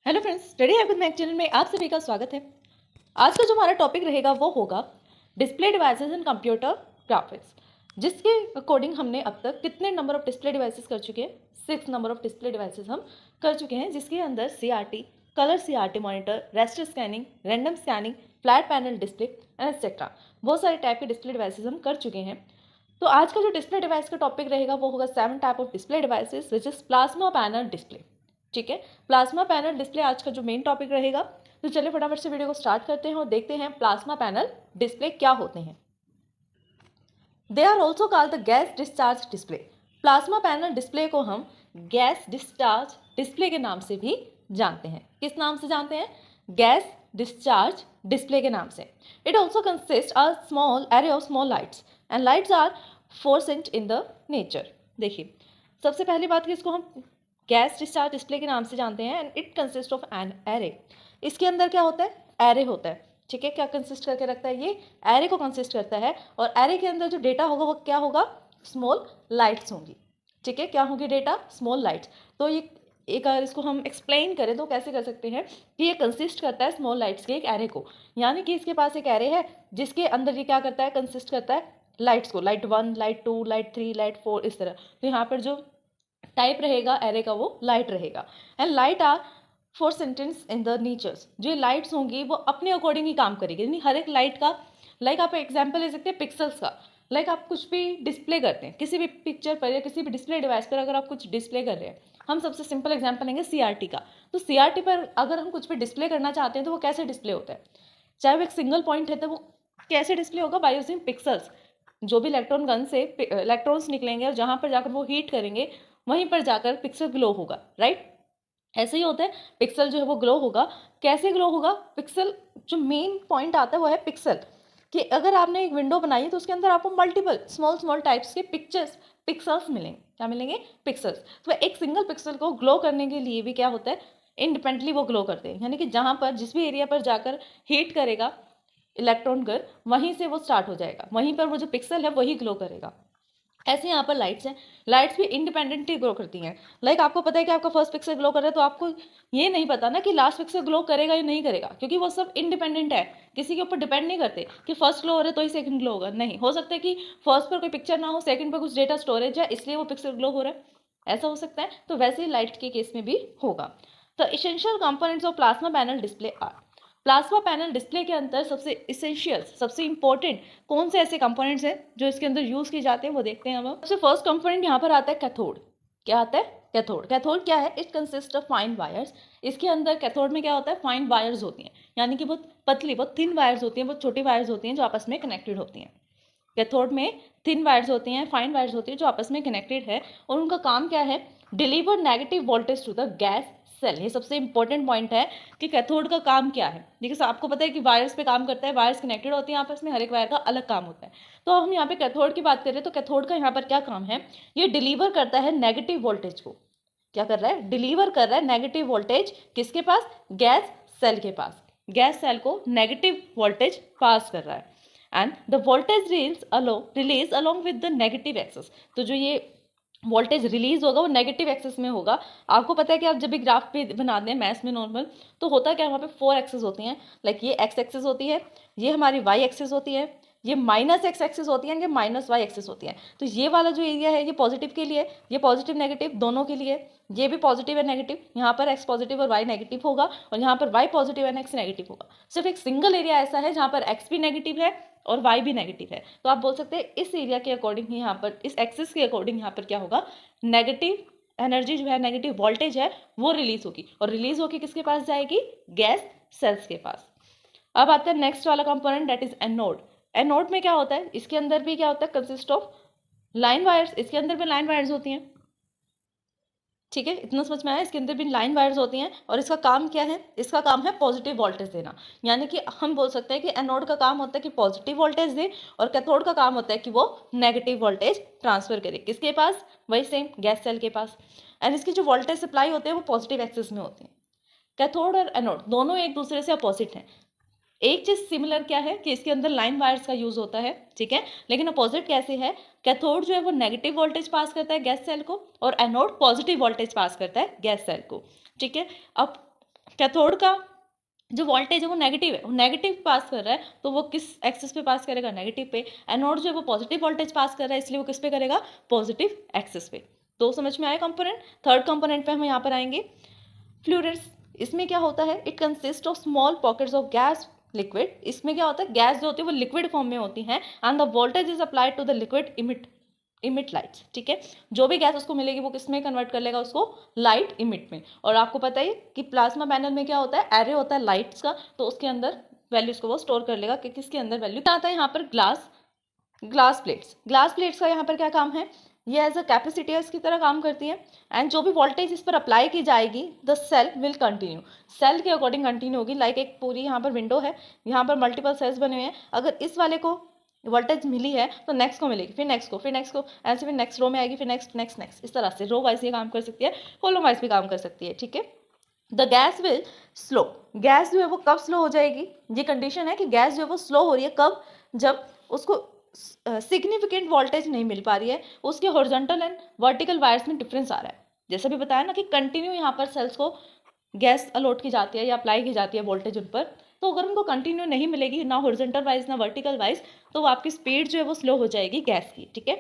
Hello friends, study है with Mac channel में आप सभी का स्वागत है। आज का जो हमारा टॉपिक रहेगा वो होगा display devices in computer graphics, जिसके अकॉर्डिंग हमने अब तक कितने नंबर ऑफ डिस्प्ले डिवाइसेस कर चुके हैं। 6 नंबर ऑफ डिस्प्ले डिवाइसेस हम कर चुके हैं, जिसके अंदर CRT, colour CRT monitor, raster scanning, random scanning, flat panel display and etcetera, बहुत सारे टाइप के डिस्प्ले डिवाइसेस हम कर चुके हैं। तो आज का जो डिस्प्ले डिवाइस का टॉपिक रहेगा वो होगा 7 type of display devices which is plasma panel display. ठीक है, प्लाज्मा पैनल डिस्प्ले आज का जो मेन टॉपिक रहेगा। तो चलिए फटाफट से वीडियो को स्टार्ट करते हैं और देखते हैं प्लाज्मा पैनल डिस्प्ले क्या होते हैं। They are also called the gas discharge display. Plasma panel display को हम गैस डिस्चार्ज डिस्प्ले के नाम से भी जानते हैं। किस नाम से जानते हैं? गैस डिस्चार्ज डिस्प्ले के नाम से। It also consist a small array of small lights and lights are fluorescent in the nature. देखिए, सबसे पहली बात कि इसको हम गैस डिस्चार्ज डिस्प्ले के नाम से जानते हैं and it consist of an array. इसके अंदर क्या होता है? एरे होता है। ठीक है, क्या कंसिस्ट करके रखता है? ये एरे को कंसिस्ट करता है और एरे के अंदर जो डेटा होगा वो क्या होगा? स्मॉल लाइट्स होंगी। ठीक है, क्या होंगी डेटा? Small lights. तो ये एक अगर इसको हम एक्सप्लेन करें तो कैसे कर सकते हैं कि ये कंसिस्ट करता है स्मॉल लाइट्स के एक एरे को। यानी कि इसके पास एक एरे है जिसके अंदर ये क्या करता है? कंसिस्ट करता है लाइट्स को, लाइट 1, लाइट 2, लाइट 3, लाइट 4, इस तरह। तो यहाँ पर जो टाइप रहेगा एरे का वो लाइट रहेगा। And light are fluorescent in the natures. जो लाइट्स होंगी वो अपने अकॉर्डिंग ही काम करेगी, यानी हर एक लाइट का आप एग्जाम्पल ले सकते हैं पिक्सल्स का। आप कुछ भी डिस्प्ले करते हैं किसी भी पिक्चर पर या किसी भी डिस्प्ले डिवाइस पर, अगर आप कुछ डिस्प्ले कर रहे हैं, हम सबसे सिंपल एग्जाम्पल लेंगे CRT का। तो CRT पर अगर हम कुछ भी डिस्प्ले करना चाहते हैं तो वो कैसे डिस्प्ले होता है? चाहे वो एक सिंगल पॉइंट है तो वो कैसे डिस्प्ले होगा? By using pixels. जो भी इलेक्ट्रॉन गन से इलेक्ट्रॉन्स निकलेंगे और जहाँ पर जाकर वो हीट करेंगे वहीं पर जाकर पिक्सल ग्लो होगा, राइट? ऐसे ही होता है, पिक्सल जो है वो ग्लो होगा। कैसे ग्लो होगा? पिक्सल जो मेन पॉइंट आता है वो है पिक्सल, कि अगर आपने एक विंडो बनाई है तो उसके अंदर आपको मल्टीपल स्मॉल स्मॉल टाइप्स के पिक्सल्स मिलेंगे। क्या मिलेंगे? पिक्सल्स। तो एक सिंगल पिक्सल को ग्लो करने के लिए भी क्या होता है? इंडिपेंडेंटली वो ग्लो करते हैं, यानी कि जहाँ पर जिस भी एरिया पर जाकर हीट करेगा इलेक्ट्रॉन गन, वहीं से वो स्टार्ट हो जाएगा, वहीं पर वो जो पिक्सल है वही ग्लो करेगा। ऐसे यहाँ पर लाइट्स हैं, लाइट्स भी इंडिपेंडेंटली ग्लो करती हैं। आपको पता है कि आपका फर्स्ट पिक्सल ग्लो कर रहा है तो आपको ये नहीं पता ना कि लास्ट पिक्सल ग्लो करेगा या नहीं करेगा, क्योंकि वो सब इंडिपेंडेंट है, किसी के ऊपर डिपेंड नहीं करते कि फर्स्ट ग्लो हो रहा है तो ही सेकंड ग्लो होगा। नहीं, हो सकता है कि फर्स्ट पर कोई पिक्चर ना हो, सेकंड पर कुछ डेटा स्टोरेज है इसलिए वो पिक्सल ग्लो हो रहा है, ऐसा हो सकता है। तो वैसे ही लाइट के केस में भी होगा। तो essential components of plasma panel display are. Plasma panel display के अंदर सबसे इसेंशियल, सबसे इंपॉर्टेंट कौन से ऐसे कंपोनेंट्स हैं जो इसके अंदर यूज किए जाते हैं वो देखते हैं हम। सबसे फर्स्ट कंपोनेंट यहाँ पर आता है कैथोड। क्या आता है? कैथोड। कैथोड क्या है? It consist of fine wires. इसके अंदर कैथोड में क्या होता है? फाइन वायर्स होती हैं, यानी कि बहुत पतली, बहुत थिन वायर्स होती हैं, बहुत छोटी वायर्स होती हैं जो आपस में कनेक्टेड होती हैं। कैथोड में थिन वायर्स होती हैं, फाइन वायर्स होती हैं जो आपस में कनेक्टेड है, और उनका काम क्या है? Deliver negative voltage to the gas cell. ये सबसे इंपॉर्टेंट पॉइंट है कि कैथोड का काम क्या है। देखिए, आपको पता है कि वायर्स पे काम करता है, वायर्स कनेक्टेड होती हैं आपस में, हर एक वायर का अलग काम होता है। तो हम यहाँ पे कैथोड की बात करें तो कैथोड का यहाँ पर क्या काम है? ये डिलीवर करता है नेगेटिव वोल्टेज को। क्या कर रहा है? डिलीवर कर रहा है नेगेटिव वोल्टेज किसके पास? गैस सेल के पास। गैस सेल को नेगेटिव वोल्टेज पास कर रहा है and the voltage release along with the negative axis. तो जो ये वोल्टेज रिलीज होगा वो नेगेटिव एक्सेस में होगा। आपको पता है कि आप जब भी ग्राफ पे बनाते हैं मैथ्स में नॉर्मल, तो होता क्या है? वहाँ पे 4 एक्सेस होती हैं। ये एक्स एक्सेस होती है, ये हमारी वाई एक्सेस होती है, ये माइनस एक्स एक्सेस होती है, ये माइनस वाई एक्सेस होती है। तो ये वाला जो एरिया है ये पॉजिटिव के लिए, ये पॉजिटिव नेगेटिव दोनों के लिए, ये भी पॉजिटिव है नेगेटिव, यहाँ पर एक्स पॉजिटिव और वाई नेगेटिव होगा, और यहाँ पर Y positive and X negative होगा। सिर्फ एक सिंगल एरिया ऐसा है जहाँ पर एक्स भी नेगेटिव है और वाई भी नेगेटिव है। तो आप बोल सकते हैं इस एरिया के अकॉर्डिंग ही यहाँ पर, इस एक्सिस के अकॉर्डिंग यहाँ पर क्या होगा? नेगेटिव एनर्जी जो है, नेगेटिव वोल्टेज है, वो रिलीज होगी, और रिलीज होगी किसके पास जाएगी? गैस सेल्स के पास। अब आता है नेक्स्ट वाला component, that is anode. Anode में क्या होता है? इसके अंदर भी क्या होता है? Consist of line wires. इसके अंदर भी लाइन वायर्स होती हैं। ठीक है, इतना समझ में आया? इसके अंदर भी लाइन वायर्स होती हैं, और इसका काम क्या है? इसका काम है पॉजिटिव वोल्टेज देना। यानी कि हम बोल सकते हैं कि एनोड का काम होता है कि पॉजिटिव वोल्टेज दे, और कैथोड का काम होता है कि वो नेगेटिव वोल्टेज ट्रांसफर करे। किसके पास? वही सेम गैस सेल के पास। एंड इसकी जो वोल्टेज सप्लाई होते हैं वो पॉजिटिव एक्सिस में होती है। कैथोड और एनोड दोनों एक दूसरे से अपोजिट हैं। एक चीज सिमिलर क्या है कि इसके अंदर लाइन वायर्स का यूज होता है, ठीक है, लेकिन अपोजिट कैसे है? कैथोड जो है वो नेगेटिव वोल्टेज पास करता है गैस सेल को, और एनोड पॉजिटिव वोल्टेज पास करता है गैस सेल को। ठीक है, अब कैथोड का जो वोल्टेज है वो नेगेटिव है, वो नेगेटिव पास कर रहा है, तो वो किस एक्सिस पे पास करेगा? नेगेटिव पे। एनोड जो है वो पॉजिटिव वोल्टेज पास कर रहा है, इसलिए वो किस पे करेगा? पॉजिटिव एक्सिस पे। तो समझ में आया कंपोनेंट। थर्ड कंपोनेंट पे हम यहाँ पर आएंगे, फ्लूइड्स। इसमें क्या होता है? It consist of small pockets of gas liquid. इसमें क्या होता है? गैस जो होती है वो लिक्विड फॉर्म में होती है, and the voltage is applied to the liquid emit lights. ठीक है, जो भी गैस उसको मिलेगी वो किस में कन्वर्ट कर लेगा? उसको लाइट इमिट में। और आपको पता ही कि प्लाज्मा पैनल में क्या होता है? एरे होता है लाइट्स का, तो उसके अंदर वैल्यूज को वो स्टोर कर लेगा कि किसके अंदर वैल्यू आता है। यहाँ पर ग्लास प्लेट्स का यहाँ पर क्या काम है? ये एज अ कैपेसिटर्स की तरह काम करती है, एंड जो भी वोल्टेज इस पर अप्लाई की जाएगी the cell will continue, cell के अकॉर्डिंग कंटिन्यू होगी। लाइक एक पूरी यहाँ पर विंडो है, यहाँ पर मल्टीपल सेल्स बने हुए हैं, अगर इस वाले को वोल्टेज मिली है तो नेक्स्ट को मिलेगी, फिर नेक्स्ट को, फिर नेक्स्ट को, ऐसे फिर नेक्स्ट रो में आएगी, फिर नेक्स्ट नेक्स्ट नेक्स्ट, इस तरह से रो वाइज ये काम कर सकती है, कॉलम वाइज भी काम कर सकती है। ठीक है, the gas will slow, gas जो है वो कब स्लो हो जाएगी? ये कंडीशन है कि गैस जो है वो स्लो हो रही है कब? जब उसको सिग्निफिकेंट वोल्टेज नहीं मिल पा रही है, उसके हॉरिजॉन्टल एंड वर्टिकल वायर्स में डिफरेंस आ रहा है। जैसे भी बताया ना कि कंटिन्यू यहाँ पर सेल्स को गैस अलॉट की जाती है या अप्लाई की जाती है वोल्टेज उन पर, तो अगर उनको कंटिन्यू नहीं मिलेगी, ना हॉरिजॉन्टल वाइज ना वर्टिकल वाइज, तो आपकी स्पीड जो है वो स्लो हो जाएगी गैस की। ठीक है,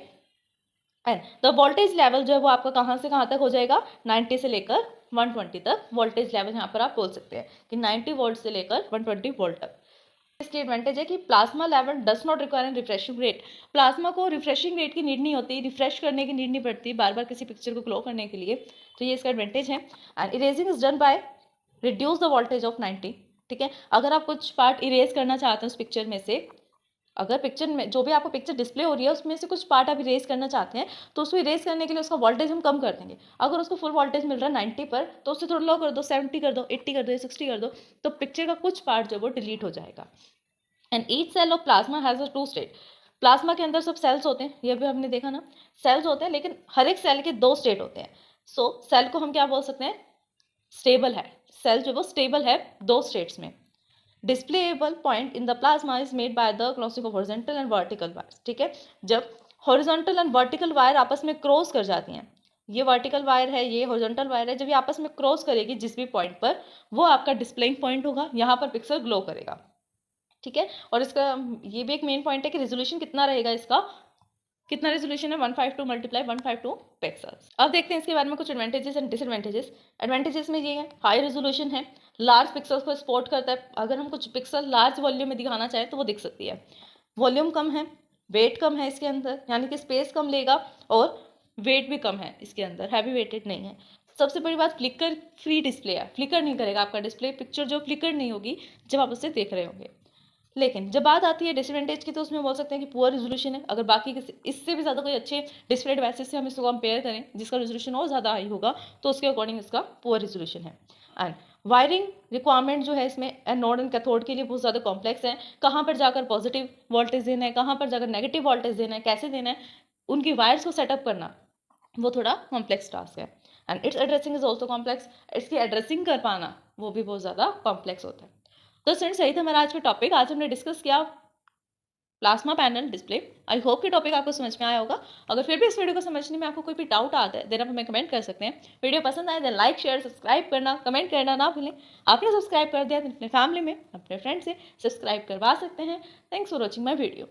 एंड द वोल्टेज लेवल जो है वो आपका कहाँ से कहाँ तक हो जाएगा? 90 से लेकर 120 तक वोल्टेज लेवल यहाँ पर आप बोल सकते हैं कि 90 वोल्ट से लेकर 120 वोल्ट तक। इसकी एडवांटेज है कि plasma level does not require an refreshing rate, plasma को रिफ्रेशिंग रेट की नीड नहीं होती, रिफ्रेश करने की नीड नहीं पड़ती बार बार किसी पिक्चर को ग्लो करने के लिए, तो ये इसका एडवांटेज है। And erasing is done by reduce the voltage of 90। ठीक है, अगर आप कुछ पार्ट इरेज करना चाहते हैं उस पिक्चर में से, अगर पिक्चर में जो भी आपको पिक्चर डिस्प्ले हो रही है उसमें से कुछ पार्ट आप इरेज करना चाहते हैं, तो उसको इरेज करने के लिए उसका वोल्टेज हम कम कर देंगे। अगर उसको फुल वोल्टेज मिल रहा है 90 पर, तो उससे थोड़ा लो कर दो, 70 कर दो, 80 कर दो, 60 कर दो, तो पिक्चर का कुछ पार्ट जो वो डिलीट हो जाएगा। And each cell of plasma has a two state, plasma के अंदर सब सेल्स होते हैं, ये भी हमने देखा ना, सेल्स होते हैं, लेकिन हर एक सेल के दो स्टेट होते हैं। सो सेल को हम क्या बोल सकते हैं? स्टेबल है, सेल जो वो स्टेबल है दो स्टेट्स में। Displayable point in the plasma is made by the crossing of horizontal and vertical wires. ठीक है, जब हॉरिजॉन्टल एंड वर्टिकल वायर आपस में क्रॉस कर जाती हैं, ये वर्टिकल वायर है, ये हॉरिजॉन्टल वायर है, जब ये आपस में क्रॉस करेगी जिस भी पॉइंट पर, वो आपका डिस्प्लेइंग पॉइंट होगा, यहाँ पर पिक्सल ग्लो करेगा। ठीक है, और इसका ये भी एक मेन पॉइंट है कि रेजोल्यूशन कितना रहेगा इसका, कितना रेजोल्यूशन है? 152 मल्टीप्लाई 152 पिक्सल्स। अब देखते हैं इसके बारे में कुछ एडवांटेजेस एंड डिसएडवांटेजेस। एडवांटेजेस में ये है, हाई रेजोल्यूशन है, लार्ज पिक्सल्स को सपोर्ट करता है, अगर हम कुछ पिक्सल लार्ज वॉल्यूम में दिखाना चाहें तो वो दिख सकती है। वॉल्यूम कम है, वेट कम है इसके अंदर, यानी कि स्पेस कम लेगा, और वेट भी कम है इसके अंदर, हैवी वेटेड नहीं है। सबसे बड़ी बात, फ्लिकर फ्री डिस्प्ले है, फ्लिकर नहीं करेगा आपका डिस्प्ले, पिक्चर जो फ्लिकर नहीं होगी जब आप उसे देख रहे होंगे। लेकिन जब बात आती है डिसएडवांटेज की, तो उसमें बोल सकते हैं कि पुअर रेजोल्यूशन है, अगर बाकी इससे भी ज़्यादा कोई अच्छे डिस्प्ले डिवाइसेस से हम इसको कंपेयर करें जिसका रेजोल्यूशन और ज़्यादा हाई होगा, तो उसके अकॉर्डिंग इसका पुअर रेजोल्यूशन है। एंड वायरिंग रिक्वायरमेंट जो है इसमें एनोड एंड कैथोड के लिए बहुत ज़्यादा कॉम्प्लेक्स है, कहाँ पर जाकर पॉजिटिव वोल्टेज देना है, कहाँ पर जाकर नेगेटिव वोल्टेज देना है, कैसे देना है, उनकी वायर्स को सेटअप करना वो थोड़ा कॉम्प्लेक्स टास्क है। And it's addressing is also complex, इसकी एड्रेसिंग कर पाना वो भी बहुत ज़्यादा कॉम्प्लेक्स होता है। तो स्टूडेंट्स, सही था हमारा आज का टॉपिक, आज हमने डिस्कस किया plasma panel display. I hope कि टॉपिक आपको समझ में आया होगा। अगर फिर भी इस वीडियो को समझने में आपको कोई भी डाउट आता है देन आप हमें कमेंट कर सकते हैं। वीडियो पसंद आए देन लाइक शेयर सब्सक्राइब करना, कमेंट करना ना भूलें। आपने सब्सक्राइब कर दिया तो अपने फैमिली में अपने फ्रेंड से सब्सक्राइब करवा सकते हैं। Thanks for watching my video.